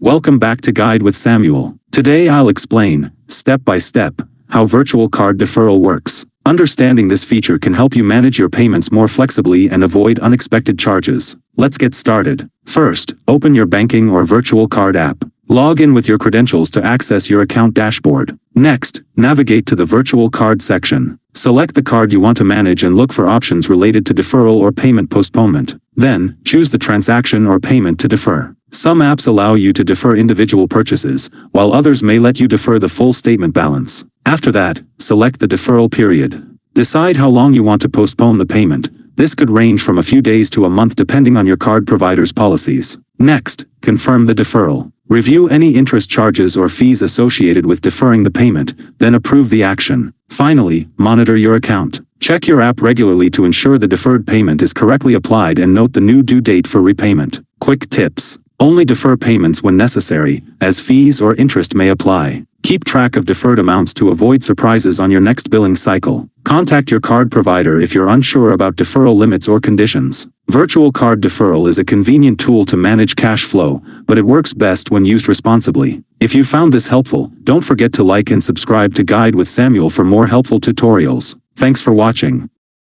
Welcome back to Guide with Samuel. Today I'll explain, step by step, how virtual card deferral works. Understanding this feature can help you manage your payments more flexibly and avoid unexpected charges. Let's get started. First, open your banking or virtual card app. Log in with your credentials to access your account dashboard. Next, navigate to the virtual card section. Select the card you want to manage and look for options related to deferral or payment postponement. Then, choose the transaction or payment to defer. Some apps allow you to defer individual purchases, while others may let you defer the full statement balance. After that, select the deferral period. Decide how long you want to postpone the payment. This could range from a few days to a month depending on your card provider's policies. Next, confirm the deferral. Review any interest charges or fees associated with deferring the payment, then approve the action. Finally, monitor your account. Check your app regularly to ensure the deferred payment is correctly applied and note the new due date for repayment. Quick tips. Only defer payments when necessary, as fees or interest may apply. Keep track of deferred amounts to avoid surprises on your next billing cycle. Contact your card provider if you're unsure about deferral limits or conditions. Virtual card deferral is a convenient tool to manage cash flow, but it works best when used responsibly. If you found this helpful, don't forget to like and subscribe to Guide with Samuel for more helpful tutorials. Thanks for watching.